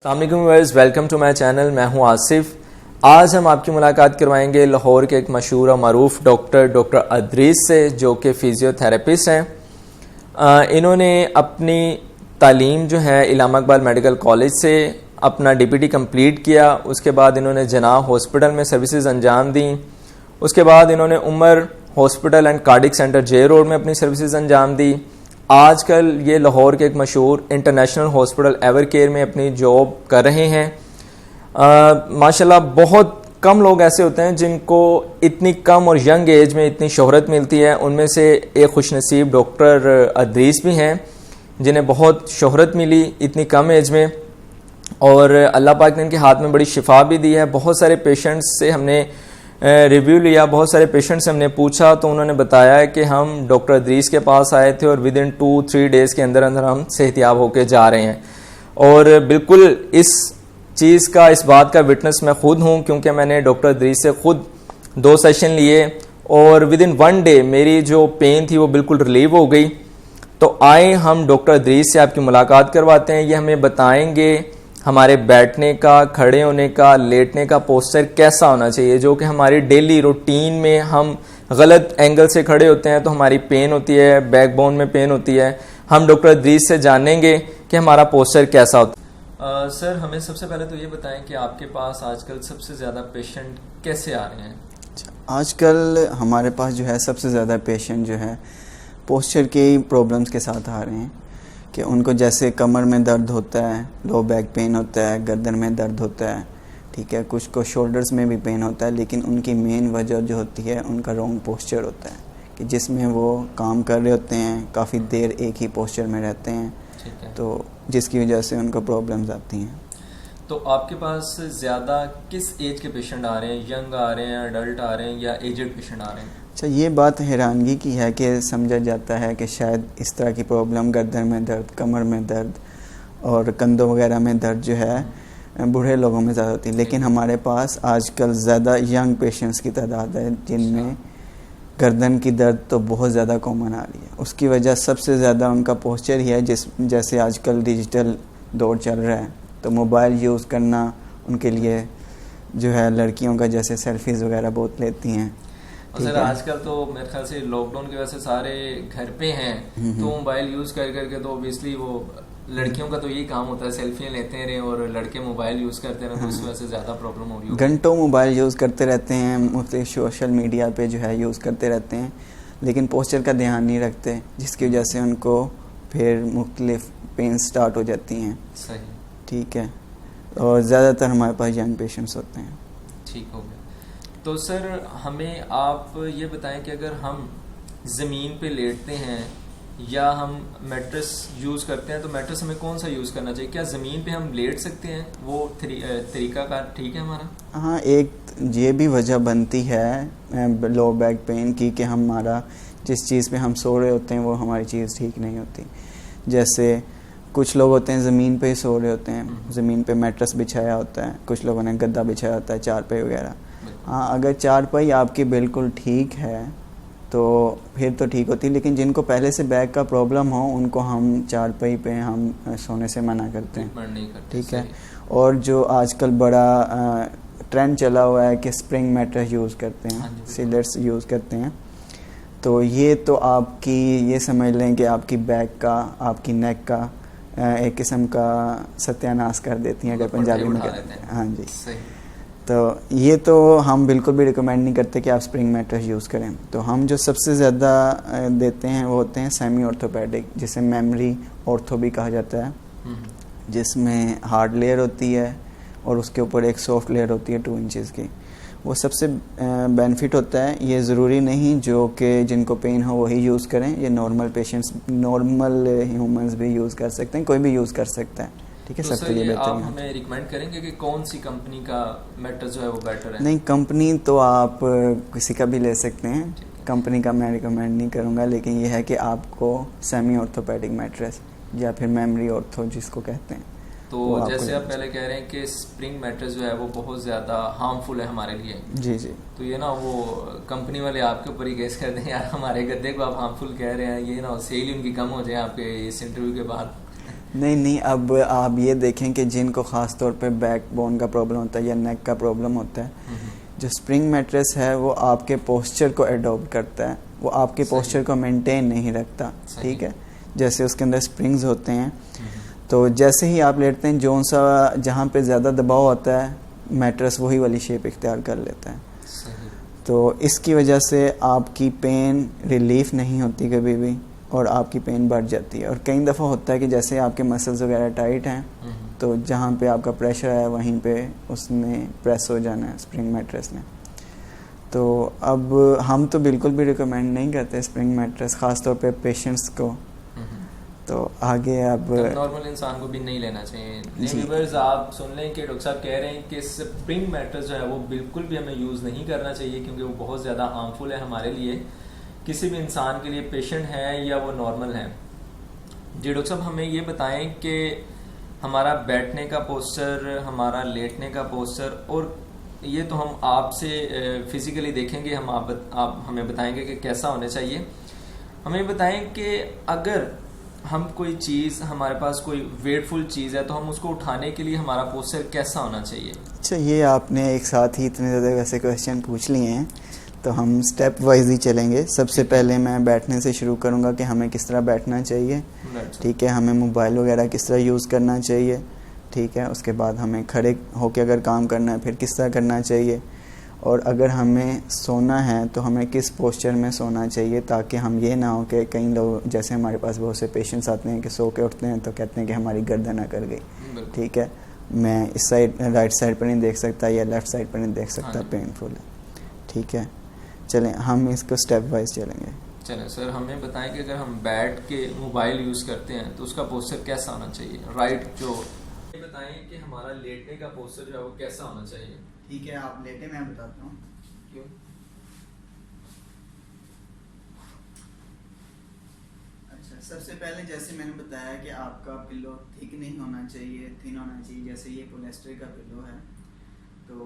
Welcome to my channel. मैं हूं आसिफ। आज हम आपकी मुलाकात करवाएंगे लाहौर के एक मशहूर और मरूफ डॉक्टर अदरीस से, जो कि फ़िज़ियोथेरेपिस्ट हैं। इन्होंने अपनी तालीम जो है इलामा इकबाल मेडिकल कॉलेज से अपना DPT कंप्लीट किया। उसके बाद इन्होंने जनाब हॉस्पिटल में सर्विसेज अंजाम दी। उसके बाद इन्होंने Umar hospital and cardiac centre J road में अपनी सर्विसेज अंजाम दी। आजकल ये लाहौर के एक मशहूर इंटरनेशनल हॉस्पिटल एवर केयर में अपनी जॉब कर रहे हैं। माशाल्लाह बहुत कम लोग ऐसे होते हैं जिनको इतनी कम और यंग एज में इतनी शोहरत मिलती है। उनमें से एक खुशनसीब डॉक्टर अदरीस भी हैं जिन्हें बहुत शोहरत मिली इतनी कम एज में, और अल्लाह पाक ने इनके हाथ में बड़ी शिफा भी दी है। बहुत सारे पेशेंट्स से हमने रिव्यू लिया, बहुत सारे पेशेंट से हमने पूछा तो उन्होंने बताया है कि हम डॉक्टर अदरीस के पास आए थे और विद इन 2-3 डेज़ के अंदर अंदर हम सेहतियाब होकर जा रहे हैं। और बिल्कुल इस चीज़ का, इस बात का विटनेस मैं खुद हूँ, क्योंकि मैंने डॉक्टर अदरीस से खुद 2 सेशन लिए और विद इन 1 डे मेरी जो पेन थी वो बिल्कुल रिलीव हो गई। तो आए हम डॉक्टर अदरीस से आपकी मुलाकात करवाते हैं। ये हमें बताएंगे हमारे बैठने का, खड़े होने का, लेटने का पोस्चर कैसा होना चाहिए, जो कि हमारी डेली रूटीन में हम गलत एंगल से खड़े होते हैं तो हमारी पेन होती है, बैकबोन में पेन होती है। हम डॉक्टर अदरीस से जानेंगे कि हमारा पोस्चर कैसा होता है। सर, हमें सबसे पहले तो ये बताएं कि आपके पास आजकल सबसे ज़्यादा पेशेंट कैसे आ रहे हैं? आजकल हमारे पास जो है सबसे ज़्यादा पेशेंट जो है पोस्चर के प्रॉब्लम्स के साथ आ रहे हैं कि उनको जैसे कमर में दर्द होता है, लो बैक पेन होता है, गर्दन में दर्द होता है, ठीक है, कुछ को शोल्डर्स में भी पेन होता है, लेकिन उनकी मेन वजह जो होती है उनका रॉन्ग पोस्चर होता है कि जिसमें वो काम कर रहे होते हैं, काफ़ी देर एक ही पोस्चर में रहते हैं, तो जिसकी वजह से उनको प्रॉब्लम्स आती हैं। तो आपके पास ज़्यादा किस एज के पेशेंट आ रहे हैं? यंग आ रहे हैं, अडल्ट आ रहे हैं या एजड पेशेंट आ रहे हैं? अच्छा, ये बात हैरानगी की है कि समझा जाता है कि शायद इस तरह की प्रॉब्लम गर्दन में दर्द, कमर में दर्द और कंधों वगैरह में दर्द जो है बूढ़े लोगों में ज़्यादा होती है, लेकिन हमारे पास आजकल ज़्यादा यंग पेशेंट्स की तादाद है जिनमें गर्दन की दर्द तो बहुत ज़्यादा कॉमन आ रही है। उसकी वजह सबसे ज़्यादा उनका पोस्चर ही है, जैसे आजकल डिजिटल दौर चल रहा है तो मोबाइल यूज़ करना उनके लिए जो है, लड़कियों का जैसे सेल्फीज़ वगैरह बहुत लेती हैं। सर, आजकल तो मेरे ख्याल से लॉकडाउन की वजह से सारे घर पे हैं, तो मोबाइल यूज़ कर करके तो ऑब्वियसली वो लड़कियों का तो यही काम होता है, सेल्फियाँ लेते रहे और लड़के मोबाइल यूज़ करते रहे, तो उस वजह से ज़्यादा प्रॉब्लम हो रही है। घंटों मोबाइल यूज़ करते रहते हैं, मुख्तलिफ सोशल मीडिया पे जो है यूज़ करते रहते हैं, लेकिन पोस्चर का ध्यान नहीं रखते, जिसकी वजह से उनको फिर मुख्तलिफ पेन स्टार्ट हो जाती हैं। सही, ठीक है, और ज़्यादातर हमारे पास यंग पेशेंट्स होते हैं। ठीक हो गया। तो सर, हमें आप ये बताएं कि अगर हम ज़मीन पे लेटते हैं या हम मैट्रेस यूज़ करते हैं तो मैट्रेस हमें कौन सा यूज़ करना चाहिए? क्या ज़मीन पे हम लेट सकते हैं? वो तरीका का ठीक है हमारा? हाँ, एक ये भी वजह बनती है लो बैक पेन की कि हमारा जिस चीज़ पे हम सो रहे होते हैं वो हमारी चीज़ ठीक नहीं होती। जैसे कुछ लोग होते हैं ज़मीन पे ही सो रहे होते हैं, ज़मीन पे मैट्रेस बिछाया होता है, कुछ लोगों ने गद्दा बिछाया होता है, चारपाई वगैरह। हाँ, अगर चारपाई आपकी बिल्कुल ठीक है तो फिर तो ठीक होती है, लेकिन जिनको पहले से बैक का प्रॉब्लम हो उनको हम चारपाई पे हम सोने से मना करते हैं, ठीक है। और जो आजकल बड़ा ट्रेंड चला हुआ है कि स्प्रिंग मैट्रेस यूज़ करते हैं, सिलर्स यूज़ करते हैं, तो ये तो आपकी ये समझ लें कि आपकी बैक का, आपकी नेक का एक किस्म का सत्यानाश कर देती हैं, अगर पंजाबी में कहते हैं। हाँ जी, तो ये तो हम बिल्कुल भी रिकमेंड नहीं करते कि आप स्प्रिंग मैट्रेस यूज़ करें। तो हम जो सबसे ज़्यादा देते हैं वो होते हैं सेमी ऑर्थोपेडिक, जिसे मेमोरी ऑर्थो भी कहा जाता है, जिसमें हार्ड लेयर होती है और उसके ऊपर एक सॉफ्ट लेयर होती है 2 इंचेस की। वो सबसे बेनिफिट होता है। ये ज़रूरी नहीं जो कि जिनको पेन हो वही यूज़ करें, ये नॉर्मल पेशेंट्स, नॉर्मल ह्यूमंस भी यूज़ कर सकते हैं, कोई भी यूज़ कर सकता है, ठीक है। तो सबके लिए बेहतर आप हमें रिकमेंड करेंगे कि कौन सी कंपनी का मैट्रेस जो है वो बेटर है? नहीं, कंपनी तो आप किसी का भी ले सकते हैं, कंपनी का मैं रिकमेंड नहीं करूँगा, लेकिन ये है कि आपको सेमी ऑर्थोपेडिक मैट्रेस या फिर मेमोरी ऑर्थो जिसको कहते हैं, तो जैसे आप पहले कह रहे हैं कि स्प्रिंग मैट्रेस जो है वो बहुत ज़्यादा हार्मफुल है हमारे लिए। जी जी। तो ये ना वो कंपनी वाले आपके ऊपर ही केस कर दें, यार हमारे गद्दे को आप हार्मफुल कह रहे हैं, ये ना सेल उनकी कम हो जाए आपके इस इंटरव्यू के बाद। नहीं, अब आप ये देखें कि जिनको ख़ास तौर पे बैक बोन का प्रॉब्लम होता है या नेक का प्रॉब्लम होता है, जो स्प्रिंग मैट्रेस है वो आपके पोस्चर को एडॉप्ट करता है, वो आपके पोस्चर को मेंटेन नहीं रखता, ठीक है। जैसे उसके अंदर स्प्रिंग्स होते हैं, तो जैसे ही आप लेटते हैं जो सा जहाँ पे ज़्यादा दबाव होता है मैट्रेस वही वाली शेप इख्तियार कर लेता है। तो इसकी वजह से आपकी पेन रिलीफ नहीं होती कभी भी, और आपकी पेन बढ़ जाती है। और कई दफ़ा होता है कि जैसे आपके मसल्स वगैरह टाइट हैं, तो जहाँ पे आपका प्रेशर है वहीं पे उसने प्रेस हो जाना है स्प्रिंग मैट्रेस ने। तो अब हम तो बिल्कुल भी रिकमेंड नहीं करते स्प्रिंग मैट्रेस, ख़ास तौर पे पेशेंट्स को। तो आगे अब नॉर्मल इंसान को भी नहीं लेना चाहिए। व्यूअर्स आप सुन लें कि डॉक्टर साहब कह रहे हैं कि स्प्रिंग मैट्रेस जो है वो बिल्कुल भी हमें यूज़ नहीं करना चाहिए, क्योंकि वो बहुत ज़्यादा हार्मफुल है हमारे लिए, किसी भी इंसान के लिए, पेशेंट है या वो नॉर्मल है। जी डॉक्टर साहब हमें ये बताएं कि हमारा बैठने का पोस्चर, हमारा लेटने का पोस्चर, और ये तो हम आपसे फिजिकली देखेंगे, आप हमें बताएंगे कि कैसा होना चाहिए। हमें बताएं कि अगर हम कोई चीज़, हमारे पास कोई वेटफुल चीज़ है, तो हम उसको उठाने के लिए हमारा पोस्चर कैसा होना चाहिए? अच्छा, ये आपने एक साथ ही इतने ज़्यादा वैसे क्वेश्चन पूछ लिए हैं, तो हम स्टेप वाइज ही चलेंगे। सबसे पहले मैं बैठने से शुरू करूंगा कि हमें किस तरह बैठना चाहिए, ठीक है। हमें मोबाइल वगैरह किस तरह यूज़ करना चाहिए, ठीक है। उसके बाद हमें खड़े होकर अगर काम करना है फिर किस तरह करना चाहिए, और अगर हमें सोना है तो हमें किस पोस्चर में सोना चाहिए, ताकि हम ये ना हो कि कई लोग, जैसे हमारे पास बहुत से पेशेंट्स आते हैं कि सो के उठते हैं तो कहते हैं कि हमारी गर्दन अकड़ गई, ठीक है, मैं इस साइड राइट साइड पर नहीं देख सकता या लेफ़्ट साइड पर नहीं देख सकता, पेनफुल है, ठीक है। चलें हम इसको स्टेप वाइज चलेंगे। चलें सर, हमें बताएं कि अगर हम बैठ के मोबाइल यूज़ करते हैं तो उसका पोस्चर कैसा होना चाहिए, राइट जो बताएं कि हमारा लेटने का पोस्चर जो है वो कैसा होना चाहिए। ठीक है, आप लेटे, मैं बताता हूँ क्यों। अच्छा, सबसे पहले जैसे मैंने बताया कि आपका पिलो थिक नहीं होना चाहिए, थिन होना चाहिए। जैसे ये पोलिएस्टर का पिलो है, तो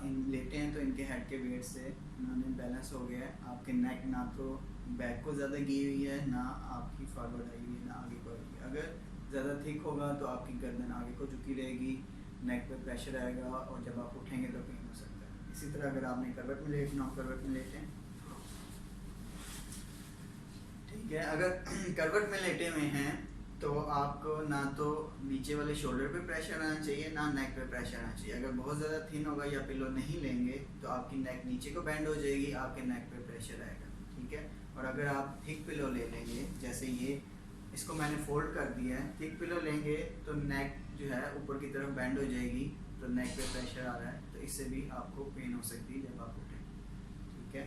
इन लेटे हैं तो इनके हेड के वेट से इन्होंने बैलेंस हो गया है। आपके नेक ना तो बैक को ज़्यादा की हुई है, ना आपकी फॉरवर्ड आई हुई है, ना आगे को आई हुई है। अगर ज़्यादा थिक होगा तो आपकी गर्दन आगे को झुकी रहेगी, नेक पे प्रेशर आएगा, और जब आप उठेंगे तो पेन हो सकता है। इसी तरह अगर आपने करवट में लेटना हो, करवट में लेटें, ठीक है। अगर करवट में लेटे हुए हैं तो आपको ना तो नीचे वाले शोल्डर पे प्रेशर आना चाहिए, ना नेक पे प्रेशर आना चाहिए। अगर बहुत ज़्यादा थिन होगा या पिलो नहीं लेंगे तो आपकी नेक नीचे को बेंड हो जाएगी, आपके नेक पे प्रेशर आएगा, ठीक है। और अगर आप थिक पिलो ले लेंगे, जैसे ये इसको मैंने फोल्ड कर दिया है, थिक पिलो लेंगे तो नेक जो है ऊपर की तरफ बेंड हो जाएगी, तो नेक पे प्रेशर आ रहा है, तो इससे भी आपको पेन हो सकती है जब आप उठें, ठीक है।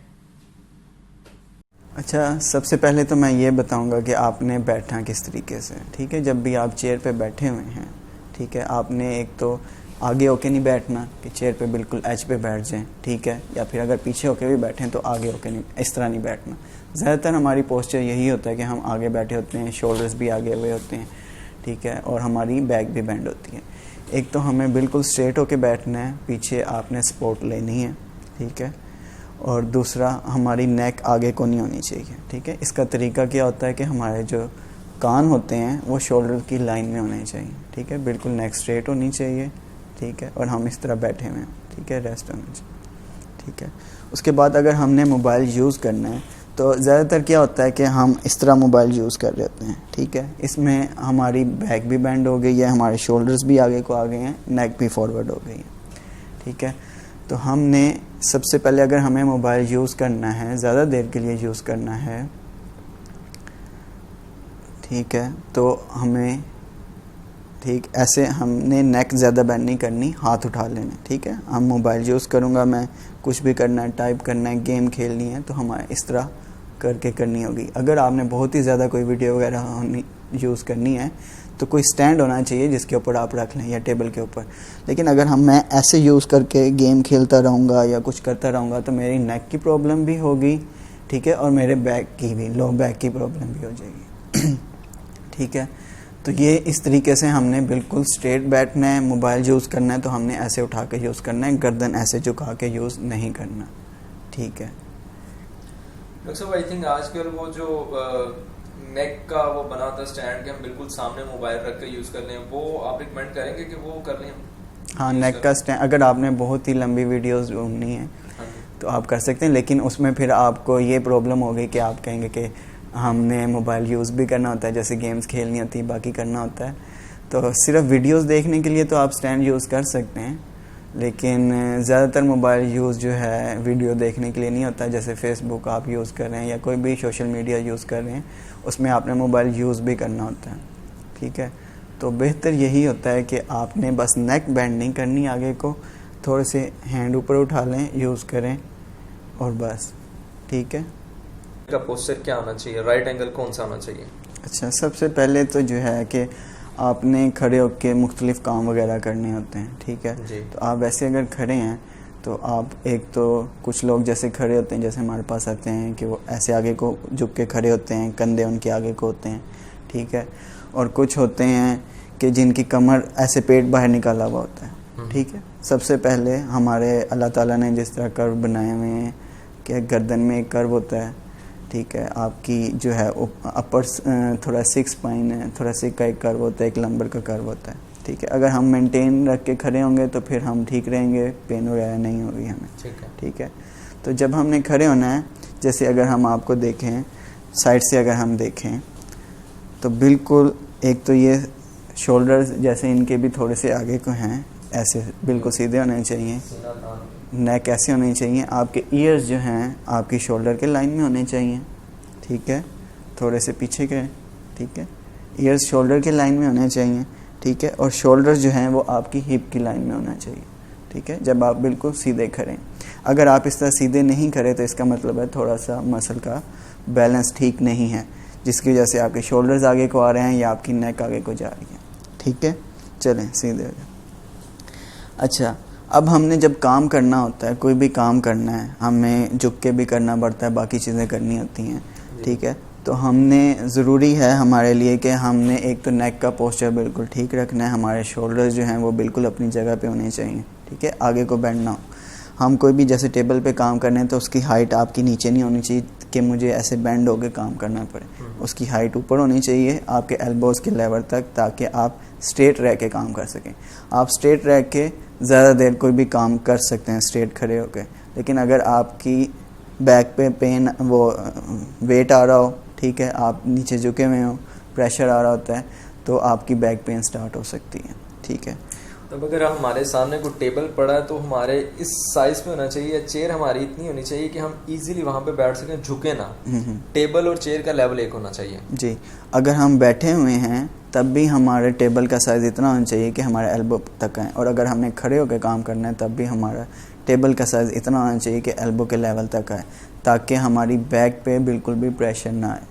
अच्छा, सबसे पहले तो मैं ये बताऊंगा कि आपने बैठना किस तरीके से, ठीक है। जब भी आप चेयर पे बैठे हुए हैं, ठीक है, आपने एक तो आगे होके नहीं बैठना कि चेयर पे बिल्कुल एज पे बैठ जाएं, ठीक है, या फिर अगर पीछे होके भी बैठें तो आगे होके नहीं, इस तरह नहीं बैठना। ज़्यादातर हमारी पोस्चर यही होता है कि हम आगे बैठे होते हैं, शोल्डर्स भी आगे हुए होते हैं, ठीक है, और हमारी बैक भी बेंड होती है। एक तो हमें बिल्कुल स्ट्रेट होके बैठना है, पीछे आपने सपोर्ट लेनी है, ठीक है, और दूसरा हमारी नेक आगे को नहीं होनी चाहिए, ठीक है। इसका तरीका क्या होता है कि हमारे जो कान होते हैं वो शोल्डर की लाइन में होने चाहिए, ठीक है, बिल्कुल नेक स्ट्रेट होनी चाहिए, ठीक है, और हम इस तरह बैठे हुए हैं, ठीक है, रेस्ट होना चाहिए, ठीक है। उसके बाद अगर हमने मोबाइल यूज़ करना है तो ज़्यादातर क्या होता है कि हम इस तरह मोबाइल यूज़ कर रहे होते हैं, ठीक है। इसमें हमारी बैक भी बेंड हो गई है, हमारे शोल्डर्स भी आगे को आ गए हैं, नेक भी फॉरवर्ड हो गई है, ठीक है। तो हमने सबसे पहले अगर हमें मोबाइल यूज़ करना है, ज़्यादा देर के लिए यूज़ करना है, ठीक है, तो हमें ठीक ऐसे हमने नेक ज़्यादा बेंड नहीं करनी, हाथ उठा लेना, ठीक है। हम मोबाइल यूज़ करूँगा, मैं कुछ भी करना है, टाइप करना है, गेम खेलनी है, तो हमारे इस तरह करके करनी होगी। अगर आपने बहुत ही ज़्यादा कोई वीडियो वगैरह यूज़ करनी है तो कोई स्टैंड होना चाहिए जिसके ऊपर आप रख लें, या टेबल के ऊपर। लेकिन अगर मैं ऐसे यूज़ करके गेम खेलता रहूँगा या कुछ करता रहूँगा तो मेरी नेक की प्रॉब्लम भी होगी, ठीक है, और मेरे बैक की भी, लो बैक की प्रॉब्लम भी हो जाएगी, ठीक है। तो ये इस तरीके से हमने बिल्कुल स्ट्रेट बैठना है। मोबाइल यूज़ करना है तो हमने ऐसे उठा के यूज़ करना है, गर्दन ऐसे झुका के यूज़ नहीं करना, ठीक है। डॉक्टर साहब, आई थिंक आजकल वो जो नेक का वो बना होता है स्टैंड के हम बिल्कुल सामने मोबाइल रख के यूज़ कर लें, वो आप रिकमेंड करेंगे कि वो कर लें? हाँ, नेक का स्टैंड अगर आपने बहुत ही लंबी वीडियोस ढूंढनी है तो आप कर सकते हैं, लेकिन उसमें फिर आपको ये प्रॉब्लम होगी कि आप कहेंगे कि हमने मोबाइल यूज़ भी करना होता है, जैसे गेम्स खेलनी होती है, बाकी करना होता है। तो सिर्फ वीडियोस देखने के लिए तो आप स्टैंड यूज़ कर सकते हैं, लेकिन ज़्यादातर मोबाइल यूज़ जो है वीडियो देखने के लिए नहीं होता है। जैसे फेसबुक आप यूज़ कर रहे हैं या कोई भी सोशल मीडिया यूज़ कर रहे हैं, उसमें आपने मोबाइल यूज़ भी करना होता है, ठीक है। तो बेहतर यही होता है कि आपने बस नेक बेंड नहीं करनी, आगे को थोड़े से हैंड ऊपर उठा लें, यूज़ करें और बस, ठीक है। का पोस्चर क्या होना चाहिए, राइट एंगल कौन सा होना चाहिए? अच्छा, सबसे पहले तो जो है कि आपने खड़े होकर मुख्तलिफ काम वगैरह करने होते हैं, ठीक है जी। तो आप वैसे अगर खड़े हैं तो आप एक तो कुछ लोग जैसे खड़े होते हैं, जैसे हमारे पास आते हैं कि वो ऐसे आगे को झुक के खड़े होते हैं, कंधे उनके आगे को होते हैं, ठीक है। और कुछ होते हैं कि जिनकी कमर ऐसे पेट बाहर निकाला हुआ होता है, ठीक है। सबसे पहले हमारे अल्लाह ताला ने जिस तरह कर्व बनाए हुए हैं कि गर्दन में एक कर्व होता है, ठीक है। आपकी जो है अपर थोड़ा सिक्स स्पाइन है, थोड़ा सिक का एक कर्व होता है, एक लंबर का कर्व होता है, ठीक है। अगर हम मेंटेन रख के खड़े होंगे तो फिर हम ठीक रहेंगे, पेन वगैरह नहीं होगी हमें, ठीक है। तो जब हमने खड़े होना है, जैसे अगर हम आपको देखें साइड से, अगर हम देखें तो बिल्कुल एक तो ये शोल्डर्स जैसे इनके भी थोड़े से आगे को हैं, ऐसे बिल्कुल सीधे होने चाहिए, नेक ऐसे होनी चाहिए, आपके ईयर्स जो हैं आपकी शोल्डर के लाइन में होने चाहिए, ठीक है। थोड़े से पीछे के, ठीक है। ईयर्स शोल्डर के लाइन में होने चाहिए, ठीक है। और शोल्डर जो हैं वो आपकी हिप की लाइन में होना चाहिए, ठीक है, जब आप बिल्कुल सीधे खड़े। अगर आप इस तरह सीधे नहीं खड़े तो इसका मतलब है थोड़ा सा मसल का बैलेंस ठीक नहीं है, जिसकी वजह से आपके शोल्डर्स आगे को आ रहे हैं या आपकी नेक आगे को जा रही है, ठीक है। चलें सीधे हो जाए। अच्छा, अब हमने जब काम करना होता है, कोई भी काम करना है, हमें झुक के भी करना पड़ता है, बाकी चीज़ें करनी होती हैं, ठीक है। तो हमने ज़रूरी है हमारे लिए कि हमने एक तो नेक का पोस्चर बिल्कुल ठीक रखना है, हमारे शोल्डर्स जो हैं वो बिल्कुल अपनी जगह पे होने चाहिए, ठीक है, आगे को बेंड ना हो। हम कोई भी जैसे टेबल पे काम करने हैं तो उसकी हाइट आपकी नीचे नहीं होनी चाहिए कि मुझे ऐसे बेंड होकर काम करना पड़े, उसकी हाइट ऊपर होनी चाहिए आपके एल्बोज़ के लेवल तक, ताकि आप स्ट्रेट रह के काम कर सकें। आप स्ट्रेट रह के ज़्यादा देर कोई भी काम कर सकते हैं स्ट्रेट खड़े होकर, लेकिन अगर आपकी बैक पे पेन वो वेट आ रहा हो, ठीक है, आप नीचे झुके हुए हो, प्रेशर आ रहा होता है, तो आपकी बैक पेन स्टार्ट हो सकती है, ठीक है। तब अगर हमारे सामने कोई टेबल पड़ा है तो हमारे इस साइज पे होना चाहिए, या चेयर हमारी इतनी होनी चाहिए कि हम इजीली वहाँ पे बैठ सकें, झुके ना। टेबल और चेयर का लेवल एक होना चाहिए जी। अगर हम बैठे हुए हैं तब भी हमारे टेबल का साइज़ इतना होना चाहिए कि हमारे एल्बो तक आए, और अगर हमने खड़े होकर काम करना है तब भी हमारा टेबल का साइज़ इतना होना चाहिए कि एल्बो के लेवल तक आए, ताकि हमारी बैक पे बिल्कुल भी प्रेशर ना आए,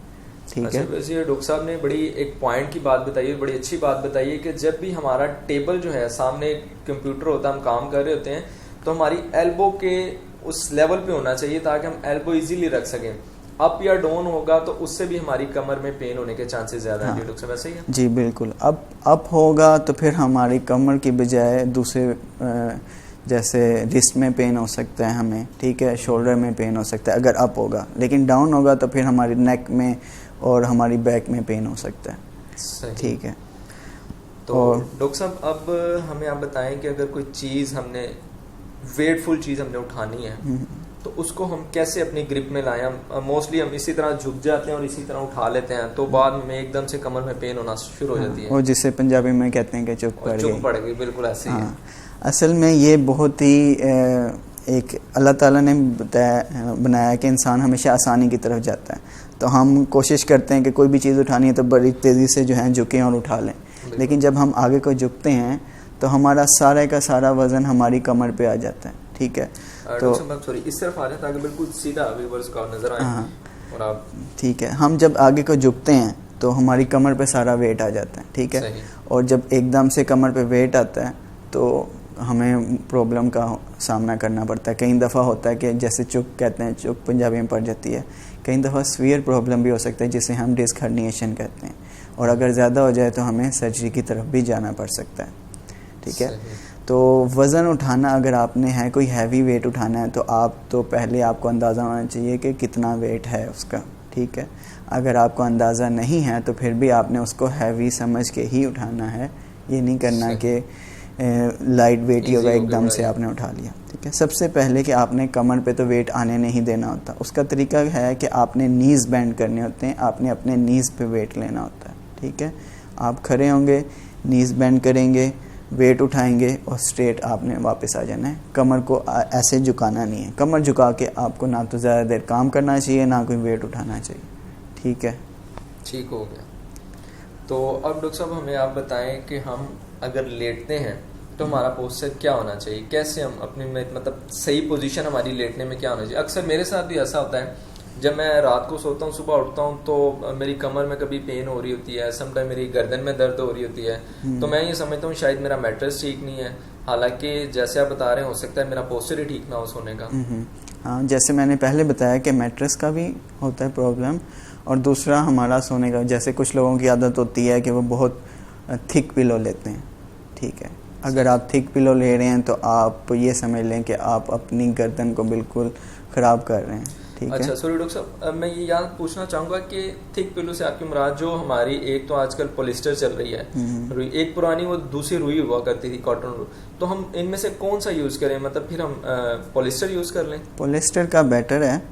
ठीक है। वैसे डॉक्टर साहब ने बड़ी एक पॉइंट की बात बताई है, बड़ी अच्छी बात बताई है कि जब भी हमारा टेबल जो है सामने कंप्यूटर होता है, हम काम कर रहे होते हैं, तो हमारी एल्बो के उस लेवल पे होना चाहिए ताकि हम एल्बो इजीली रख सकें। अप या डाउन होगा तो उससे भी हमारी कमर में पेन होने के चांसेस ज़्यादा हैं। डॉक्टर साहब ऐसे ही है? जी बिल्कुल। अप होगा तो फिर हमारी कमर की बजाय दूसरे जैसे रिस्ट में पेन हो सकता है हमें, ठीक है, शोल्डर में पेन हो सकता है अगर अप होगा, लेकिन डाउन होगा तो फिर हमारी नेक में और हमारी बैक में पेन हो सकता है, ठीक है। तो डॉक्टर साहब अब हमें आप बताएं कि अगर कोई चीज़ हमने वेटफुल चीज़ हमने उठानी है तो उसको हम कैसे अपनी ग्रिप में लाएं। हम मोस्टली हम इसी तरह झुक जाते हैं और इसी तरह उठा लेते हैं, तो बाद में एकदम से कमर में पेन होना शुरू हो जाती है, और जिसे पंजाबी में कहते हैं कि चुक पड़ गई। बिल्कुल ऐसे ही है। असल में ये बहुत ही एक अल्लाह ताला ने बनाया कि इंसान हमेशा आसानी की तरफ जाता है, तो हम कोशिश करते हैं कि कोई भी चीज़ उठानी है तो बड़ी तेज़ी से जो है झुकें और उठा लें, लेकिन जब हम आगे को झुकते हैं तो हमारा सारा का सारा वज़न हमारी कमर पे आ जाता है, ठीक है। तो सॉरी इस तरफ आ जाए ताकि बिल्कुल सीधा व्यूअर्स को नजर आए। हाँ, और आप ठीक है, हम जब आगे को झुकते हैं तो हमारी कमर पे सारा वेट आ जाता है, ठीक है, और जब एकदम से कमर पे वेट आता है तो हमें प्रॉब्लम का सामना करना पड़ता है। कई दफ़ा होता है कि जैसे चुक कहते हैं, चुक पंजाबी में पड़ जाती है, कई दफ़ा सीवियर प्रॉब्लम भी हो सकता है जिसे हम डिस्क हर्निएशन कहते हैं, और अगर ज़्यादा हो जाए तो हमें सर्जरी की तरफ भी जाना पड़ सकता है, ठीक है। तो वज़न उठाना अगर आपने है कोई हैवी वेट उठाना है तो आप तो पहले आपको अंदाज़ा होना चाहिए कि कितना वेट है उसका, ठीक है। अगर आपको अंदाज़ा नहीं है तो फिर भी आपने उसको हैवी समझ के ही उठाना है, ये नहीं करना कि लाइट वेट ही होगा एकदम से आपने उठा लिया। ठीक है, सबसे पहले कि आपने कमर पे तो वेट आने नहीं देना होता। उसका तरीका है कि आपने नीज़ बेंड करने होते हैं, आपने अपने नीज़ पे वेट लेना होता है। ठीक है, आप खड़े होंगे, नीज़ बेंड करेंगे, वेट उठाएंगे और स्ट्रेट आपने वापस आ जाना है। कमर को ऐसे झुकाना नहीं है। कमर झुका के आपको ना तो ज़्यादा देर काम करना चाहिए, ना कोई वेट उठाना चाहिए। ठीक है, ठीक हो गया। तो अब डॉक्टर साहब हमें आप बताएं कि हम अगर लेटते हैं तो हमारा पोस्चर क्या होना चाहिए, कैसे हम अपने में मतलब सही पोजीशन हमारी लेटने में क्या होना चाहिए। अक्सर मेरे साथ भी ऐसा होता है, जब मैं रात को सोता हूँ सुबह उठता हूँ तो मेरी कमर में कभी पेन हो रही होती है, समटाइम मेरी गर्दन में दर्द हो रही होती है, तो मैं ये समझता हूँ शायद मेरा मैट्रेस ठीक नहीं है, हालांकि जैसे आप बता रहे हैं हो सकता है मेरा पोस्चर ही ठीक ना हो सोने का। हाँ, जैसे मैंने पहले बताया कि मैट्रेस का भी होता है प्रॉब्लम, और दूसरा हमारा सोने का। जैसे कुछ लोगों की आदत होती है कि वो बहुत थिक पिलो लेते हैं। ठीक है, अगर आप थिक पिलो ले रहे हैं तो आप ये समझ लें कि आप अपनी गर्दन को बिल्कुल ख़राब कर रहे हैं। ठीक है। अच्छा सॉरी डॉक्टर साहब, मैं ये याद पूछना चाहूँगा कि थिक पिलो से आपकी मुराद जो हमारी एक तो आजकल पॉलिस्टर चल रही है, रुई, एक पुरानी वो दूसरी रुई हुआ करती थी कॉटन रुई, तो हम इनमें से कौन सा यूज़ करें, मतलब फिर हम पॉलिस्टर यूज़ कर लें? पॉलिस्टर का बेटर है,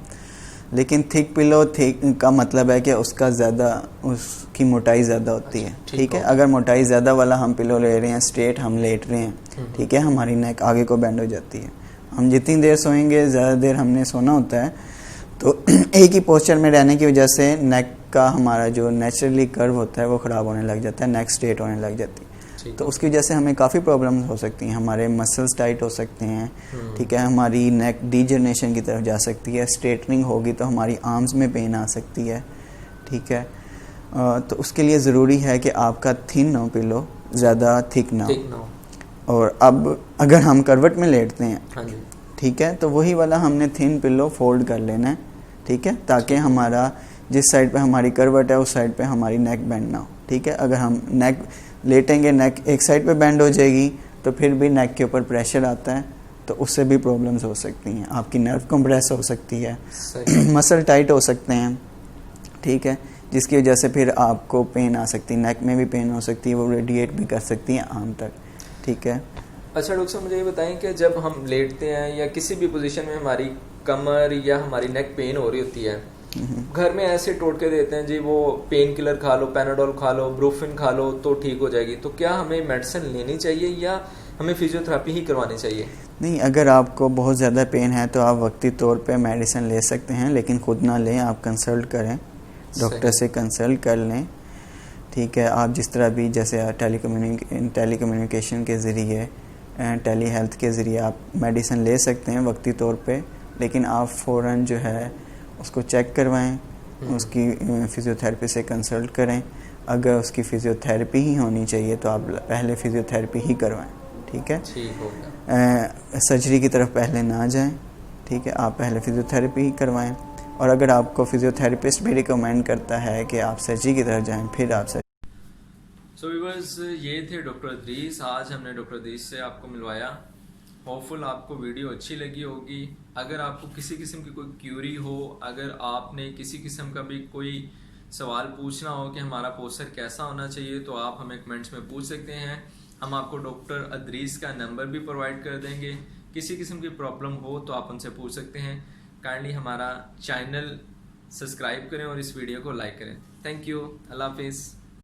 लेकिन थिक पिलो थिक का मतलब है कि उसका ज़्यादा उसकी मोटाई ज़्यादा होती है। ठीक है, अगर मोटाई ज़्यादा वाला हम पिलो ले रहे हैं, स्ट्रेट हम लेट रहे हैं, ठीक है, हमारी नेक आगे को बेंड हो जाती है। हम जितनी देर सोएंगे, ज़्यादा देर हमने सोना होता है, तो एक ही पोस्चर में रहने की वजह से नेक का हमारा जो नेचुरली कर्व होता है वो ख़राब होने लग जाता है, नेक स्ट्रेट होने लग जाती है। तो उसकी वजह से हमें काफ़ी प्रॉब्लम्स हो सकती हैं, हमारे मसल्स टाइट हो सकते हैं। ठीक है, हमारी नेक डीजनरेशन की तरफ जा सकती है, स्ट्रेटनिंग होगी तो हमारी आर्म्स में पेन आ सकती है। ठीक है, तो उसके लिए ज़रूरी है कि आपका थिन हो पिलो, ज़्यादा थिक ना हो। और अब अगर हम करवट में लेटते हैं, ठीक है, तो वही वाला हमने थिन पिलो फोल्ड कर लेना है। ठीक है, ताकि हमारा जिस साइड पे हमारी करवट है उस साइड पे हमारी नेक बेंड ना हो। ठीक है, अगर हम नेक लेटेंगे, नेक एक साइड पे बेंड हो जाएगी तो फिर भी नेक के ऊपर प्रेशर आता है, तो उससे भी प्रॉब्लम्स हो सकती हैं। आपकी नर्व कंप्रेस हो सकती है, मसल टाइट हो सकते हैं। ठीक है, जिसकी वजह से फिर आपको पेन आ सकती है, नेक में भी पेन हो सकती है, वो रेडिएट भी कर सकती है आर्म तक। ठीक है। अच्छा डॉक्टर साहब, मुझे ये बताएं कि जब हम लेटते हैं या किसी भी पोजीशन में हमारी कमर या हमारी नेक पेन हो रही होती है, घर में ऐसे टोटके देते हैं जी, वो पेन किलर खा लो, पैनाडोल खा लो, ब्रूफिन खा लो तो ठीक हो जाएगी, तो क्या हमें मेडिसिन लेनी चाहिए या हमें फिजियोथेरेपी ही करवानी चाहिए? नहीं, अगर आपको बहुत ज़्यादा पेन है तो आप वक्ती तौर पे मेडिसिन ले सकते हैं, लेकिन खुद ना लें, आप कंसल्ट करें, डॉक्टर से कंसल्ट कर लें। ठीक है, आप जिस तरह भी जैसे टेलीकम्युनिकेशन के ज़रिए, टेली हेल्थ के ज़रिए आप मेडिसिन ले सकते हैं वक्ती तौर पे, लेकिन आप फ़ौरन जो है उसको चेक करवाएं, उसकी फिजियोथेरेपी से कंसल्ट करें। अगर उसकी फिजियोथेरेपी ही होनी चाहिए तो आप पहले फिजियोथेरेपी ही करवाएं। ठीक है, ठीक हो गया। सर्जरी की तरफ पहले ना जाएं। ठीक है, आप पहले फिजियोथेरेपी ही करवाएं, और अगर आपको फिजियोथेरेपिस्ट भी रिकमेंड करता है कि आप सर्जरी की तरफ जाएं, फिर आप सो व्यूअर्स, ये थे डॉक्टर अदरीस। आज हमने डॉक्टर अदरीस से आपको मिलवाया। होपफुल आपको वीडियो अच्छी लगी होगी। अगर आपको किसी किस्म की कोई क्यूरी हो, अगर आपने किसी किस्म का भी कोई सवाल पूछना हो कि हमारा पोस्चर कैसा होना चाहिए, तो आप हमें कमेंट्स में पूछ सकते हैं। हम आपको डॉक्टर अदरीस का नंबर भी प्रोवाइड कर देंगे। किसी किस्म की प्रॉब्लम हो तो आप उनसे पूछ सकते हैं। काइंडली हमारा चैनल सब्सक्राइब करें और इस वीडियो को लाइक करें। थैंक यू, अल्लाह हाफिज़।